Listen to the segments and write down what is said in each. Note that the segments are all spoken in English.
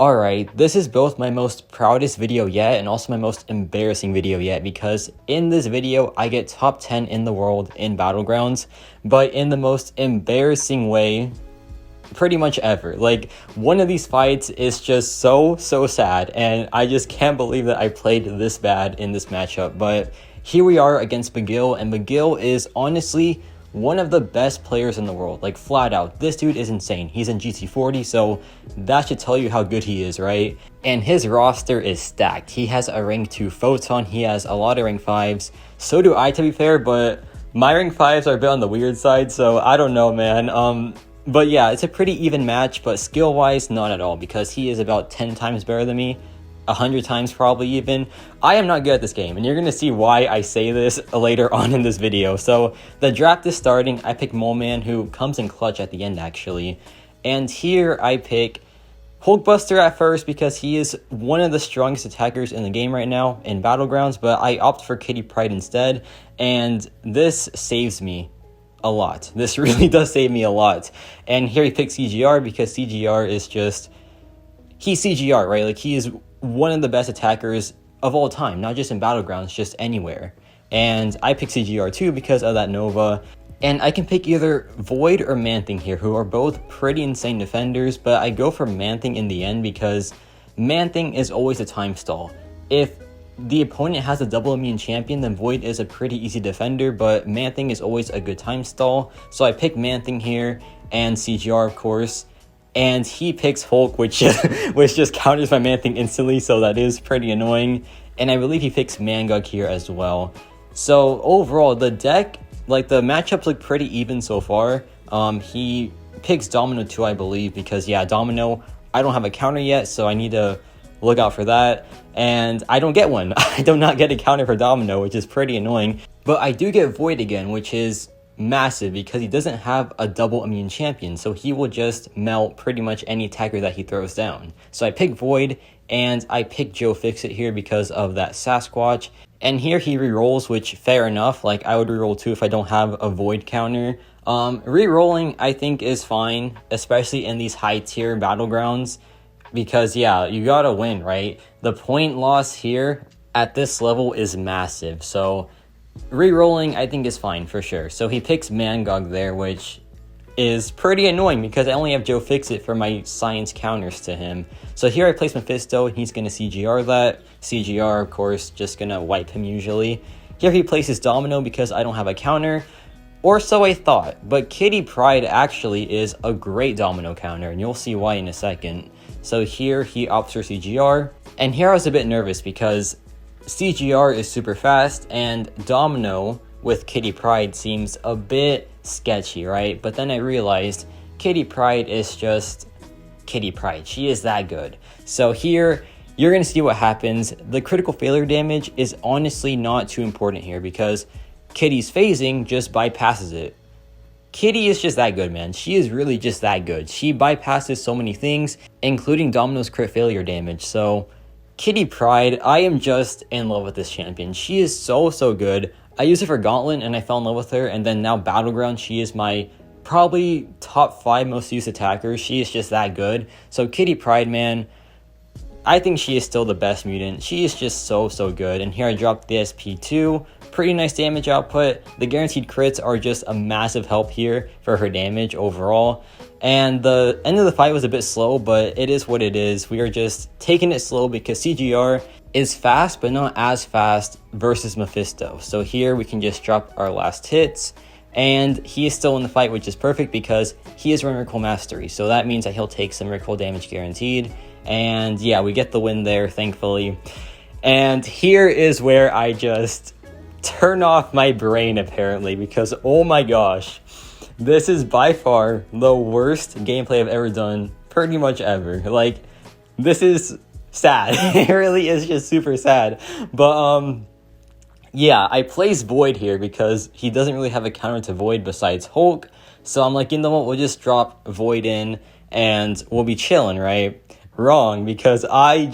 Alright, this is both my most proudest video yet and also my most embarrassing video yet, because in this video I get top 10 in the world in Battlegrounds, but in the most embarrassing way pretty much ever. Like, one of these fights is just so sad, and I just can't believe that I played this bad in this matchup. But here we are against McGill, and McGill is honestly one of the best players in the world, like flat out. This dude is insane. He's in GT40, so that should tell you how good he is, right? And his roster is stacked. He has a rank 2 Photon, he has a lot of rank 5s. So do I, to be fair, but my rank 5s are a bit on the weird side, so I don't know, man. But yeah, it's a pretty even match, but skill-wise, not at all, because he is about 10 times better than me. 100 times probably even. I am not good at this game, and you're gonna see why I say this later on in this video. So the draft is starting. I pick Moleman, who comes in clutch at the end actually, and here I pick Hulkbuster at first because he is one of the strongest attackers in the game right now in Battlegrounds, but I opt for Kitty Pryde instead, and this saves me a lot. This really does save me a lot. And here he picks CGR because CGR is just, he's CGR, right? Like, he is one of the best attackers of all time, not just in Battlegrounds, just anywhere. And I pick CGR too because of that Nova. And I can pick either Void or Man-Thing here, who are both pretty insane defenders, but I go for Man-Thing in the end because Man-Thing is always a time stall. If the opponent has a double immune champion, then Void is a pretty easy defender, but Man-Thing is always a good time stall. So I pick Man-Thing here, and CGR of course. And he picks Hulk, which just counters my Man-Thing instantly, so that is pretty annoying. And I believe he picks Mcoc here as well. So overall, the deck, like, the matchups look pretty even so far. He picks Domino too, I believe, because yeah, Domino, I don't have a counter yet, so I need to look out for that. And I don't get one. I do not get a counter for Domino, which is pretty annoying. But I do get Void again, which is massive because he doesn't have a double immune champion, so he will just melt pretty much any attacker that he throws down. So I pick Void, and I pick Joe Fixit here because of that Sasquatch. And here he rerolls, which fair enough, like I would reroll too if I don't have a Void counter. Rerolling I think is fine, especially in these high tier Battlegrounds, because yeah, you gotta win, right? The point loss here at this level is massive, so rerolling I think is fine for sure. So he picks Mcoc there, which is pretty annoying because I only have Joe Fixit for my science counters to him. So here I place Mephisto, and he's going to CGR that. CGR, of course, just going to wipe him usually. Here he places Domino because I don't have a counter, or so I thought. But Kitty Pryde actually is a great Domino counter, and you'll see why in a second. So here he opts for CGR, and here I was a bit nervous because CGR is super fast, and Domino with Kitty Pryde seems a bit sketchy, right? But then I realized Kitty Pryde is just Kitty Pryde. She is that good. So here, you're going to see what happens. The critical failure damage is honestly not too important here because Kitty's phasing just bypasses it. Kitty is just that good, man. She is really just that good. She bypasses so many things, including Domino's crit failure damage. So Kitty Pryde, I am just in love with this champion. She is so good. I used her for Gauntlet and I fell in love with her, and then now Battleground, she is my probably top 5 most used attackers. She is just that good. So Kitty Pryde, man, I think she is still the best mutant. She is just so good. And here I dropped the SP2. Pretty nice damage output. The guaranteed crits are just a massive help here for her damage overall. And the end of the fight was a bit slow, but it is what it is. We are just taking it slow because CGR is fast, but not as fast versus Mephisto. So here we can just drop our last hits, and he is still in the fight, which is perfect because he is running Recall Mastery. So that means that he'll take some recall damage guaranteed. And yeah, we get the win there, thankfully. And here is where I just turn off my brain, apparently, because oh my gosh, this is by far the worst gameplay I've ever done, pretty much ever. Like, this is sad. It really is just super sad. But yeah, I place Void here because he doesn't really have a counter to Void besides Hulk. So I'm like, you know what, we'll just drop Void in and we'll be chilling, right? Wrong, because I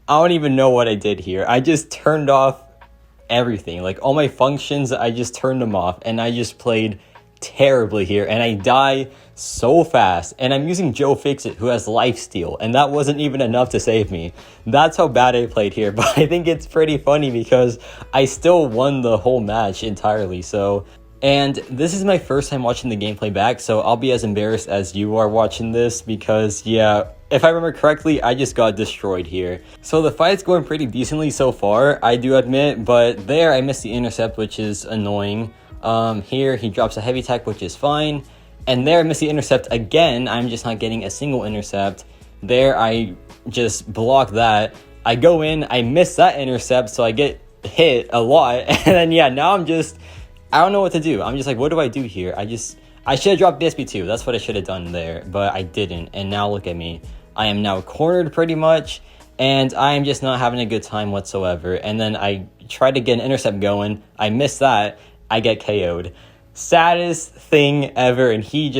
don't even know what I did here. I just turned off everything. Like, all my functions, I just turned them off, and I just played terribly here, and I die so fast, and I'm using Joe Fixit, who has lifesteal, and that wasn't even enough to save me. That's how bad I played here, but I think it's pretty funny because I still won the whole match entirely. So, and this is my first time watching the gameplay back, so I'll be as embarrassed as you are watching this because, yeah, if I remember correctly, I just got destroyed here. So the fight's going pretty decently so far, I do admit, but there I missed the intercept, which is annoying. Here he drops a heavy attack, which is fine. And there I missed the intercept again. I'm just not getting a single intercept. There I just block that. I go in, I miss that intercept, so I get hit a lot. And then, yeah, now I don't know what to do. I'm just like, what do I do here? I should have dropped the SP2. That's what I should have done there, but I didn't. And now look at me. I am now cornered pretty much, and I am just not having a good time whatsoever. And then I try to get an intercept going. I miss that. I get KO'd. Saddest thing ever, and he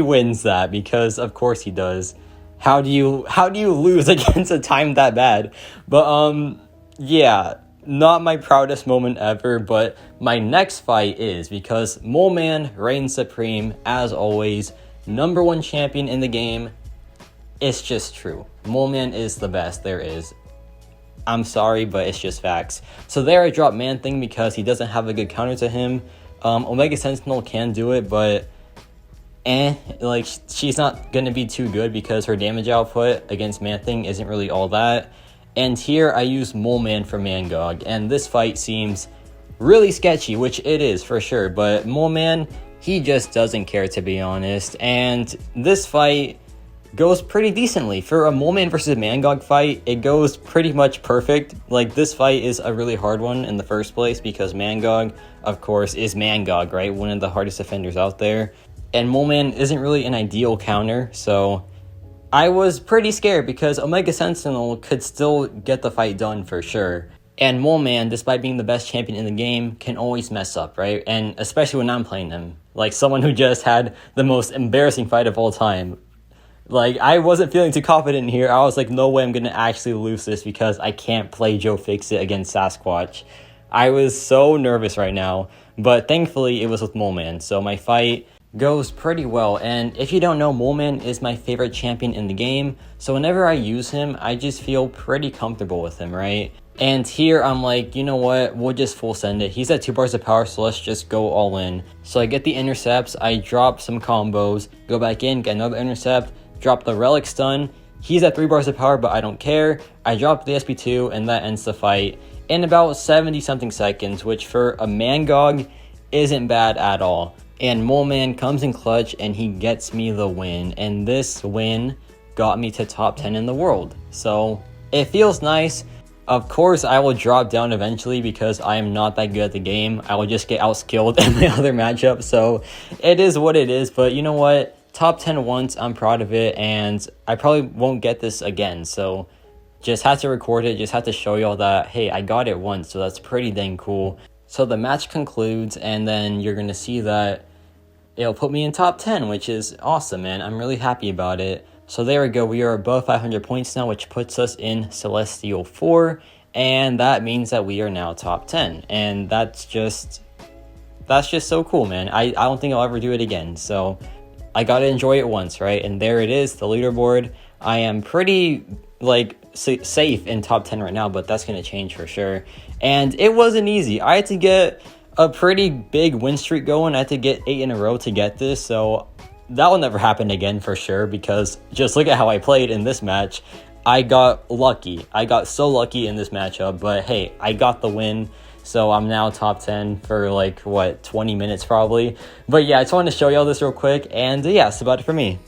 wins that because of course he does. How do you lose against a time that bad? But yeah, not my proudest moment ever, but my next fight is because Mole Man reigns supreme as always, #1 champion in the game. It's just true. Mole Man is the best there is. I'm sorry, but it's just facts. So there I drop Man Thing because he doesn't have a good counter to him. Omega Sentinel can do it, but like she's not gonna be too good because her damage output against Man Thing isn't really all that. And here I use Mole Man for Mcoc, and this fight seems really sketchy, which it is for sure, but Mole Man, he just doesn't care, to be honest. And this fight goes pretty decently. For a Mole Man versus Mcoc fight, it goes pretty much perfect. Like, this fight is a really hard one in the first place because Mcoc, of course, is Mcoc, right? One of the hardest defenders out there. And Mole Man isn't really an ideal counter, so I was pretty scared because Omega Sentinel could still get the fight done for sure. And Mole Man, despite being the best champion in the game, can always mess up, right? And especially when I'm playing him. Like, someone who just had the most embarrassing fight of all time. Like, I wasn't feeling too confident here. I was like, no way I'm going to actually lose this because I can't play Joe Fixit against Sasquatch. I was so nervous right now, but thankfully it was with Mole Man, so my fight goes pretty well. And if you don't know, Mole Man is my favorite champion in the game, so whenever I use him, I just feel pretty comfortable with him, right? And here I'm like, you know what, we'll just full send it. He's at 2 bars of power, so let's just go all in. So I get the intercepts, I drop some combos, go back in, get another intercept, drop the relic stun. He's at 3 bars of power, but I don't care. I drop the SP2, and that ends the fight in about 70 something seconds, which for a Mcoc isn't bad at all. And Mole Man comes in clutch and he gets me the win, and this win got me to top 10 in the world, so it feels nice. Of course I will drop down eventually because I am not that good at the game. I will just get outskilled in my other matchup, so it is what it is. But you know what, top 10 once, I'm proud of it, and I probably won't get this again, so just had to record it, just had to show y'all that, hey, I got it once, so that's pretty dang cool. So the match concludes, and then you're gonna see that it'll put me in top 10, which is awesome, man. I'm really happy about it. So there we go, we are above 500 points now, which puts us in Celestial 4, and that means that we are now top 10, and that's just so cool, man. I don't think I'll ever do it again, so I gotta enjoy it once, right? And there it is, the leaderboard. I am pretty, like, safe in top 10 right now, but that's gonna change for sure. And it wasn't easy. I had to get a pretty big win streak going. I had to get 8 in a row to get this, so that will never happen again for sure, because just look at how I played in this match. I got lucky. I got so lucky in this matchup, but hey, I got the win. So I'm now top 10 for like, what, 20 minutes probably. But yeah, I just wanted to show y'all this real quick, and yeah, that's about it for me.